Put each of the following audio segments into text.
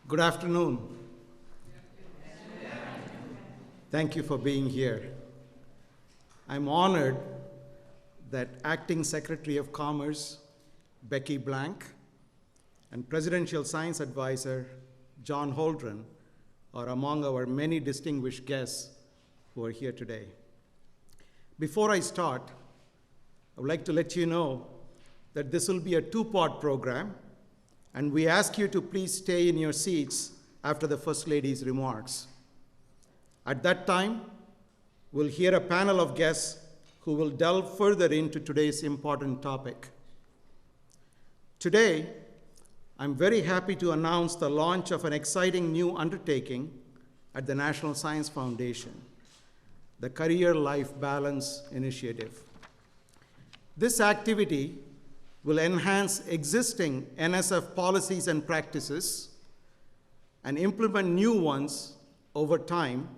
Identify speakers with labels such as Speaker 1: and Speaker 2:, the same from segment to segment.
Speaker 1: Good afternoon. Thank you for being here. I'm honored that Acting Secretary of Commerce, Becky Blank, and Presidential Science Advisor, John Holdren, are among our many distinguished guests who are here today. Before I start, I would like to let you know that this will be a two-part program, and we ask you to please stay in your seats after the First Lady's remarks. At that time, we'll hear a panel of guests who will delve further into today's important topic. Today, I'm very happy to announce the launch of an exciting new undertaking at the National Science Foundation, the Career-Life Balance Initiative. This activity will enhance existing NSF policies and practices and implement new ones over time,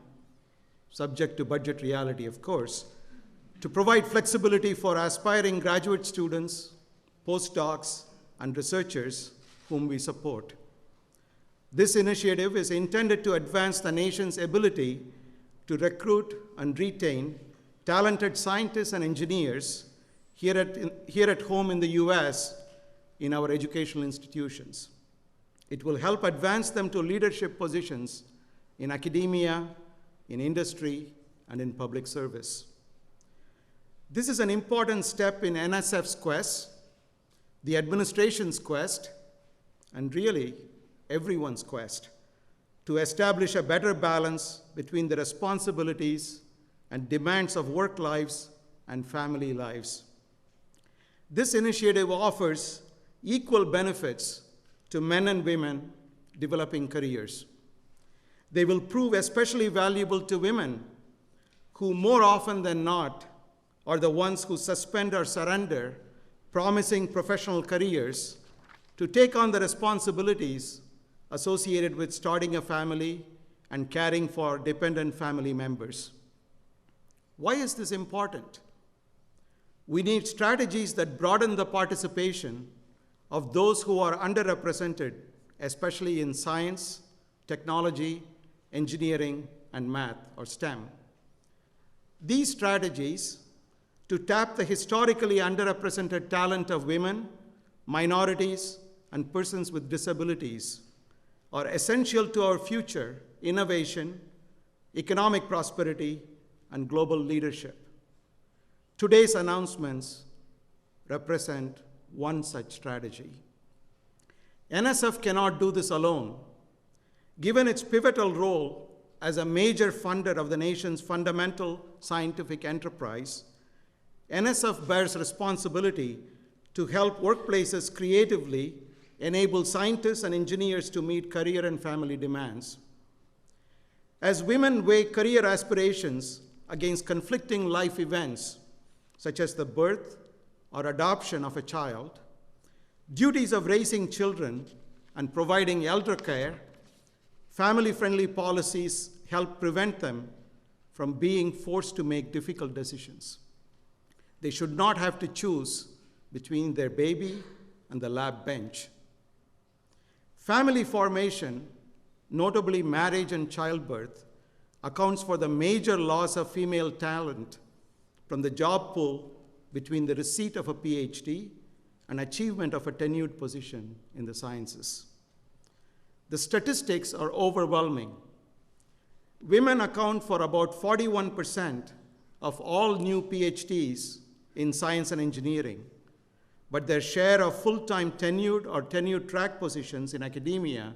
Speaker 1: subject to budget reality, of course, to provide flexibility for aspiring graduate students, postdocs, and researchers whom we support. This initiative is intended to advance the nation's ability to recruit and retain talented scientists and engineers here at home in the US in our educational institutions. It will help advance them to leadership positions in academia, in industry, and in public service. This is an important step in NSF's quest, the administration's quest, and really everyone's quest to establish a better balance between the responsibilities and demands of work lives and family lives. This initiative offers equal benefits to men and women developing careers. They will prove especially valuable to women who more often than not are the ones who suspend or surrender promising professional careers to take on the responsibilities associated with starting a family and caring for dependent family members. Why is this important? We need strategies that broaden the participation of those who are underrepresented, especially in science, technology, engineering, and math, or STEM. These strategies to tap the historically underrepresented talent of women, minorities, and persons with disabilities are essential to our future innovation, economic prosperity, and global leadership. Today's announcements represent one such strategy. NSF cannot do this alone. Given its pivotal role as a major funder of the nation's fundamental scientific enterprise, NSF bears responsibility to help workplaces creatively enable scientists and engineers to meet career and family demands. As women weigh career aspirations against conflicting life events, such as the birth or adoption of a child, duties of raising children and providing elder care, family-friendly policies help prevent them from being forced to make difficult decisions. They should not have to choose between their baby and the lab bench. Family formation, notably marriage and childbirth, accounts for the major loss of female talent from the job pool between the receipt of a PhD and achievement of a tenured position in the sciences. The statistics are overwhelming. Women account for about 41% of all new PhDs in science and engineering, but their share of full-time tenured or tenured track positions in academia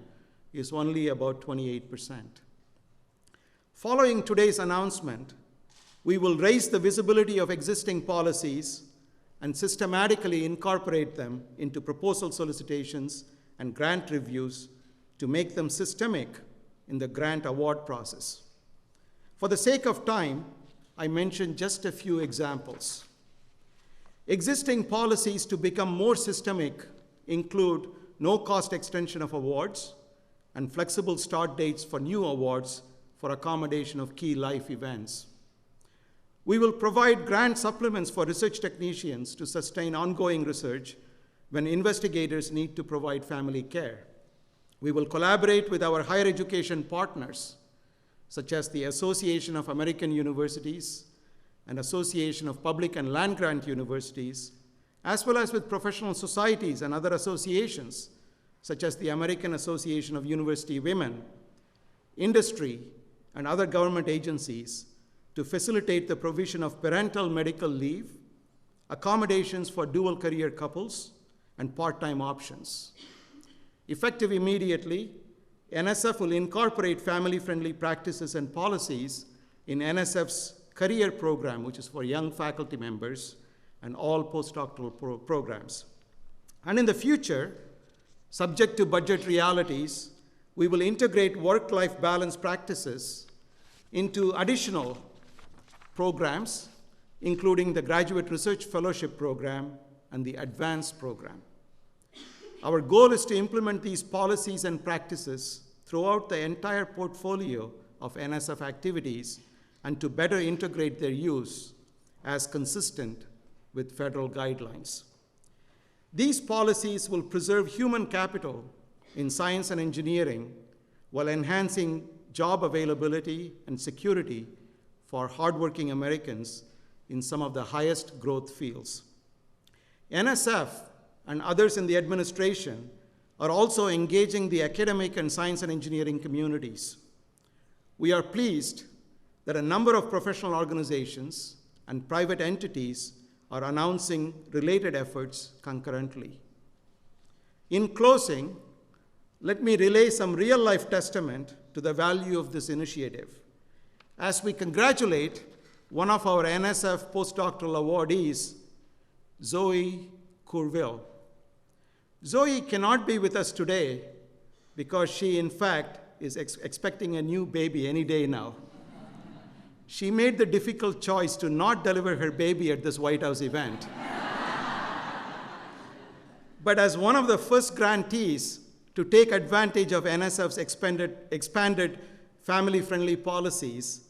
Speaker 1: is only about 28%. Following today's announcement, we will raise the visibility of existing policies and systematically incorporate them into proposal solicitations and grant reviews to make them systemic in the grant award process. For the sake of time, I mentioned just a few examples. Existing policies to become more systemic include no-cost extension of awards and flexible start dates for new awards for accommodation of key life events. We will provide grant supplements for research technicians to sustain ongoing research when investigators need to provide family care. We will collaborate with our higher education partners, such as the Association of American Universities and Association of Public and Land-Grant Universities, as well as with professional societies and other associations, such as the American Association of University Women, industry, and other government agencies, to facilitate the provision of parental medical leave, accommodations for dual career couples, and part-time options. Effective immediately, NSF will incorporate family-friendly practices and policies in NSF's career program, which is for young faculty members, and all postdoctoral programs. And in the future, subject to budget realities, we will integrate work-life balance practices into additional programs, including the Graduate Research Fellowship Program and the Advanced Program. Our goal is to implement these policies and practices throughout the entire portfolio of NSF activities and to better integrate their use as consistent with federal guidelines. These policies will preserve human capital in science and engineering while enhancing job availability and security for hardworking Americans in some of the highest growth fields. NSF and others in the administration are also engaging the academic and science and engineering communities. We are pleased that a number of professional organizations and private entities are announcing related efforts concurrently. In closing, let me relay some real-life testament to the value of this initiative as we congratulate one of our NSF postdoctoral awardees, Zoe Courville. Zoe cannot be with us today because she, in fact, is expecting a new baby any day now. She made the difficult choice to not deliver her baby at this White House event. But as one of the first grantees to take advantage of NSF's expanded family-friendly policies,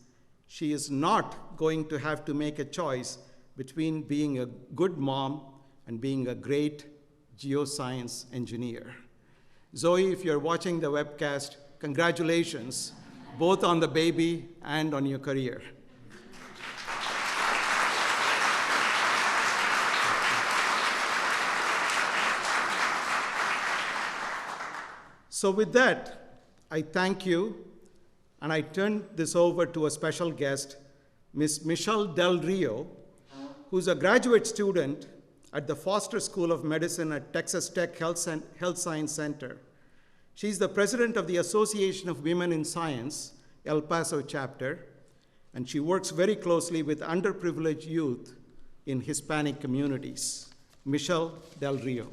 Speaker 1: she is not going to have to make a choice between being a good mom and being a great geoscience engineer. Zoe, if you're watching the webcast, congratulations, both on the baby and on your career. So with that, I thank you, and I turn this over to a special guest, Ms. Michelle Del Rio, who's a graduate student at the Foster School of Medicine at Texas Tech Health Science Center. She's the president of the Association of Women in Science, El Paso chapter, and she works very closely with underprivileged youth in Hispanic communities. Michelle Del Rio.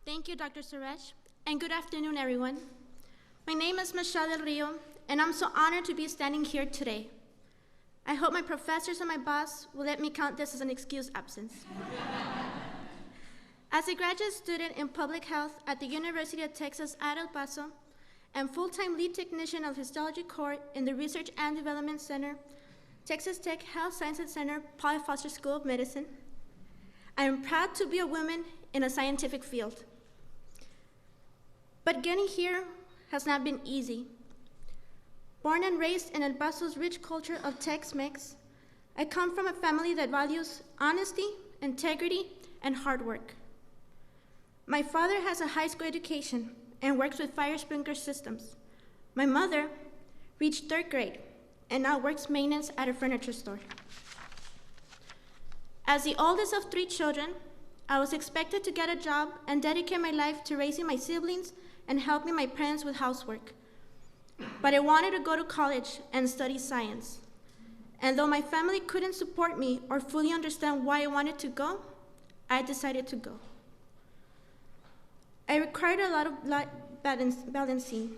Speaker 2: Thank you, Dr. Suresh, and good afternoon, everyone. My name is Michelle Del Rio, and I'm so honored to be standing here today. I hope my professors and my boss will let me count this as an excused absence. As a graduate student in public health at the University of Texas at El Paso, and full-time lead technician of histology core in the Research and Development Center, Texas Tech Health Sciences Center, Paul Foster School of Medicine, I am proud to be a woman in a scientific field. But getting here has not been easy. Born and raised in El Paso's rich culture of Tex-Mex, I come from a family that values honesty, integrity, and hard work. My father has a high school education and works with fire sprinkler systems. My mother reached 3rd grade and now works maintenance at a furniture store. As the oldest of 3 children, I was expected to get a job and dedicate my life to raising my siblings and helping my parents with housework. But I wanted to go to college and study science. And though my family couldn't support me or fully understand why I wanted to go, I decided to go. I required a lot of balancing.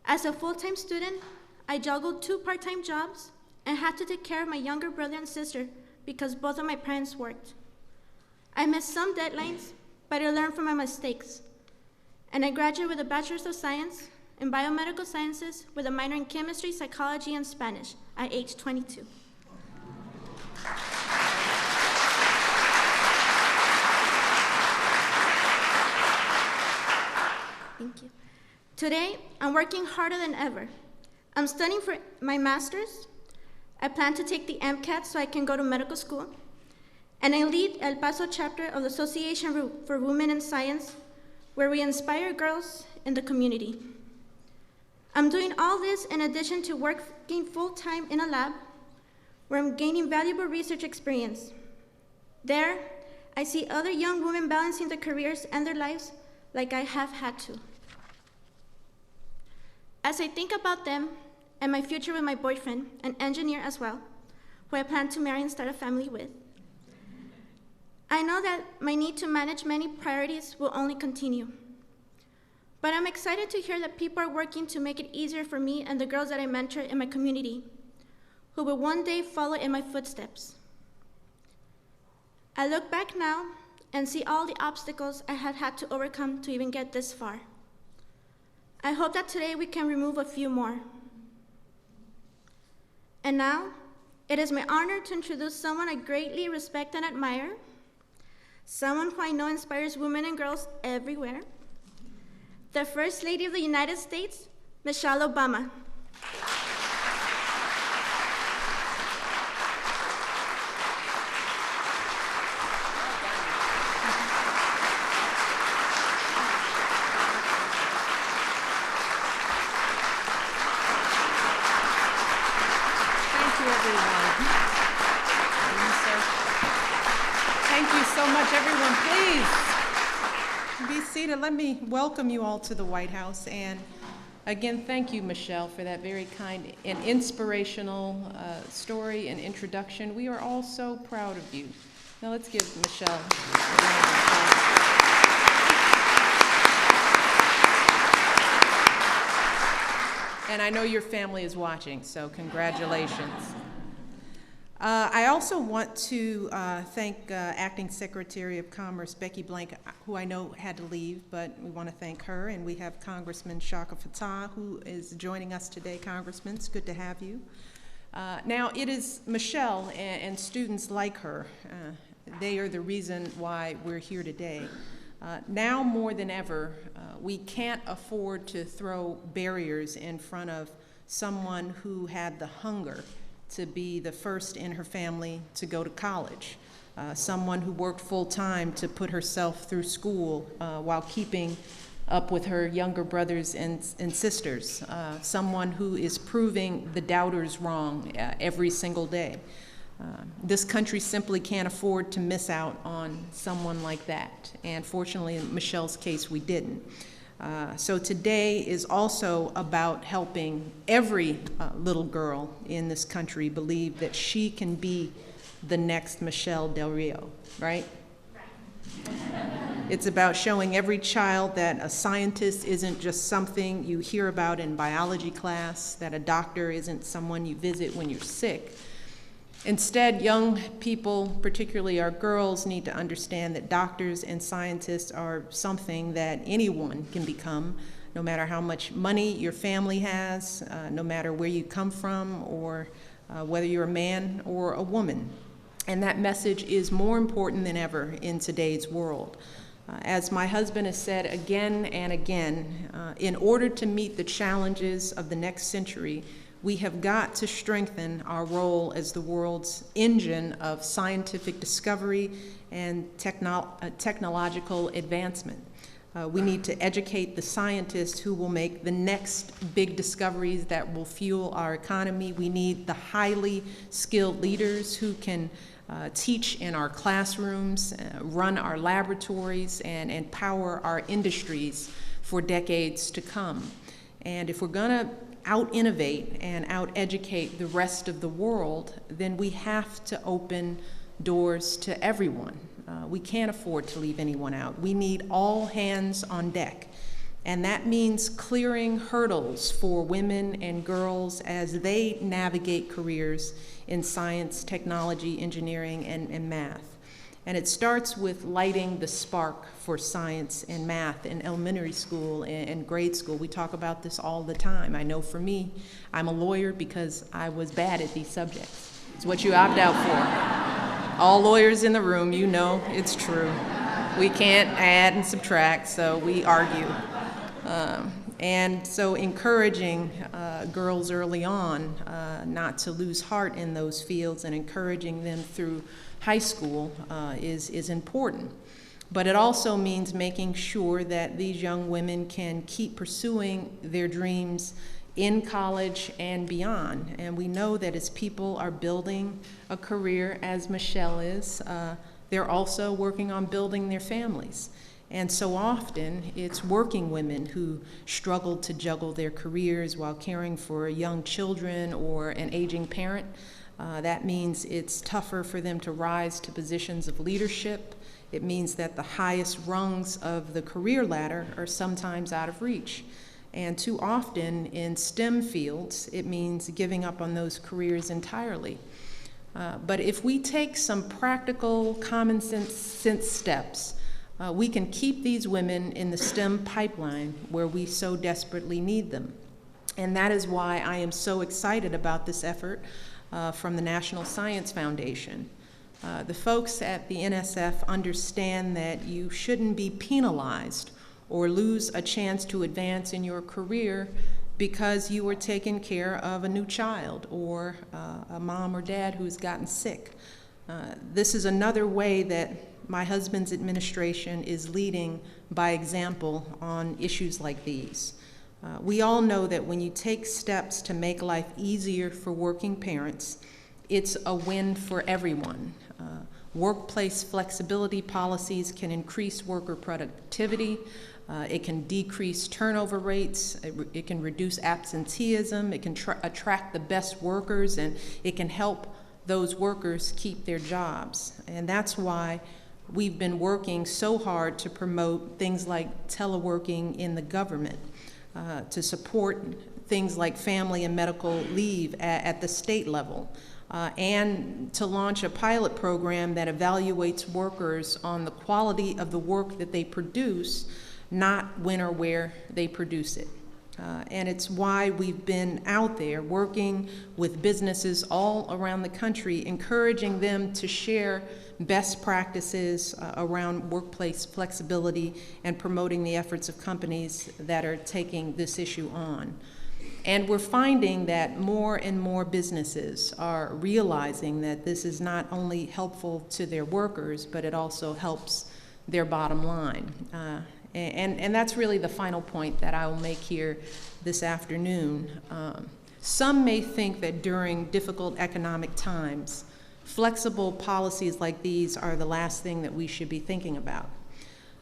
Speaker 2: As a full-time student, I juggled 2 part-time jobs and had to take care of my younger brother and sister because both of my parents worked. I missed some deadlines, but I learned from my mistakes. And I graduated with a Bachelor's of Science in Biomedical Sciences with a minor in Chemistry, Psychology, and Spanish at age 22. Today, I'm working harder than ever. I'm studying for my master's. I plan to take the MCAT so I can go to medical school. And I lead El Paso chapter of the Association for Women in Science, where we inspire girls in the community. I'm doing all this in addition to working full-time in a lab, where I'm gaining valuable research experience. There, I see other young women balancing their careers and their lives like I have had to. As I think about them and my future with my boyfriend, an engineer as well, who I plan to marry and start a family with, I know that my need to manage many priorities will only continue. But I'm excited to hear that people are working to make it easier for me and the girls that I mentor in my community, who will one day follow in my footsteps. I look back now and see all the obstacles I have had to overcome to even get this far. I hope that today we can remove a few more. And now, it is my honor to introduce someone I greatly respect and admire, someone who I know inspires women and girls everywhere, the First Lady of the United States, Michelle Obama.
Speaker 3: Let me welcome you all to the White House, and again, thank you, Michelle, for that very kind and inspirational story and introduction. We are all so proud of you. Now let's give Michelle a round of applause. And I know your family is watching, so congratulations. I also want to thank Acting Secretary of Commerce Becky Blank, who I know had to leave, but we want to thank her. And we have Congressman Shaka Fattah, who is joining us today. Congressman, it's good to have you. Now, it is Michelle and students like her. They are the reason why we're here today. Now more than ever, we can't afford to throw barriers in front of someone who had the hunger to be the first in her family to go to college, someone who worked full-time to put herself through school while keeping up with her younger brothers and sisters, someone who is proving the doubters wrong every single day. This country simply can't afford to miss out on someone like that, and fortunately, in Michelle's case, we didn't. So today is also about helping every little girl in this country believe that she can be the next Michelle Del Rio, right? It's about showing every child that a scientist isn't just something you hear about in biology class, that a doctor isn't someone you visit when you're sick. Instead, young people, particularly our girls, need to understand that doctors and scientists are something that anyone can become, no matter how much money your family has, no matter where you come from, or whether you're a man or a woman. And that message is more important than ever in today's world. As my husband has said again and again, in order to meet the challenges of the next century, we have got to strengthen our role as the world's engine of scientific discovery and technological advancement. We need to educate the scientists who will make the next big discoveries that will fuel our economy. We need the highly skilled leaders who can teach in our classrooms, run our laboratories, and empower our industries for decades to come. And if we're going to out-innovate and out-educate the rest of the world, then we have to open doors to everyone. We can't afford to leave anyone out. We need all hands on deck. And that means clearing hurdles for women and girls as they navigate careers in science, technology, engineering, and math. And it starts with lighting the spark for science and math in elementary school and grade school. We talk about this all the time. I know for me, I'm a lawyer because I was bad at these subjects. It's what you opt out for. All lawyers in the room, you know it's true. We can't add and subtract, so we argue. And so encouraging girls early on not to lose heart in those fields and encouraging them through high school is important. But it also means making sure that these young women can keep pursuing their dreams in college and beyond. And we know that as people are building a career, as Michelle is, they're also working on building their families. And so often, it's working women who struggle to juggle their careers while caring for young children or an aging parent. That means it's tougher for them to rise to positions of leadership. It means that the highest rungs of the career ladder are sometimes out of reach. And too often in STEM fields, it means giving up on those careers entirely. But if we take some practical, common sense steps, we can keep these women in the STEM pipeline where we so desperately need them. And that is why I am so excited about this effort from the National Science Foundation. The folks at the NSF understand that you shouldn't be penalized or lose a chance to advance in your career because you were taking care of a new child or a mom or dad who's gotten sick. This is another way that my husband's administration is leading by example on issues like these. We all know that when you take steps to make life easier for working parents, it's a win for everyone. Workplace flexibility policies can increase worker productivity. It can decrease turnover rates. It can reduce absenteeism. It can attract the best workers, and it can help those workers keep their jobs. And that's why we've been working so hard to promote things like teleworking in the government, to support things like family and medical leave at the state level, and to launch a pilot program that evaluates workers on the quality of the work that they produce, not when or where they produce it. And it's why we've been out there working with businesses all around the country, encouraging them to share best practices around workplace flexibility and promoting the efforts of companies that are taking this issue on. And we're finding that more and more businesses are realizing that this is not only helpful to their workers, but it also helps their bottom line. And that's really the final point that I will make here this afternoon. Some may think that during difficult economic times, flexible policies like these are the last thing that we should be thinking about.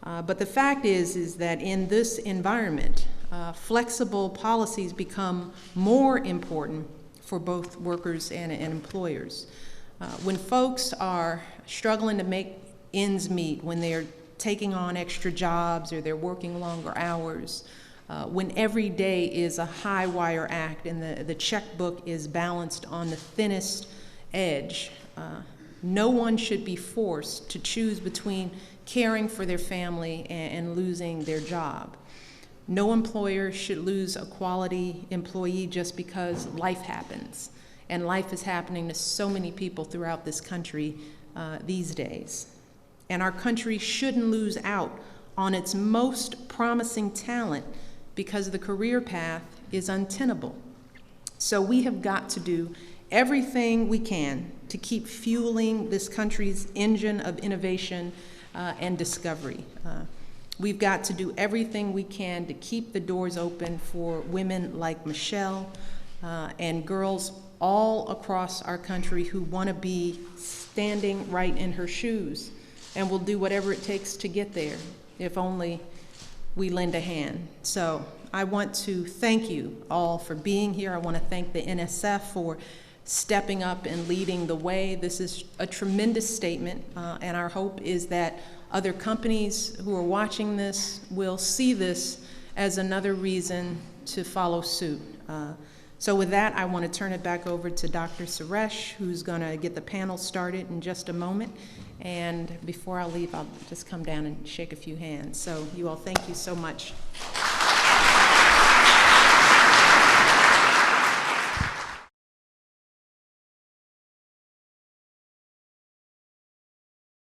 Speaker 3: But the fact is that in this environment, flexible policies become more important for both workers and employers. When folks are struggling to make ends meet, when they're taking on extra jobs or they're working longer hours, when every day is a high wire act and the checkbook is balanced on the thinnest edge, no one should be forced to choose between caring for their family and losing their job. No employer should lose a quality employee just because life happens. And life is happening to so many people throughout this country these days. And our country shouldn't lose out on its most promising talent because the career path is untenable. So we have got to do everything we can to keep fueling this country's engine of innovation and discovery. We've got to do everything we can to keep the doors open for women like Michelle and girls all across our country who want to be standing right in her shoes. And we'll do whatever it takes to get there, if only we lend a hand. So I want to thank you all for being here. I want to thank the NSF for stepping up and leading the way. This is a tremendous statement, and our hope is that other companies who are watching this will see this as another reason to follow suit. So with that, I want to turn it back over to Dr. Suresh, who's going to get the panel started in just a moment. And before I leave, I'll just come down and shake a few hands. So you all, thank you so much.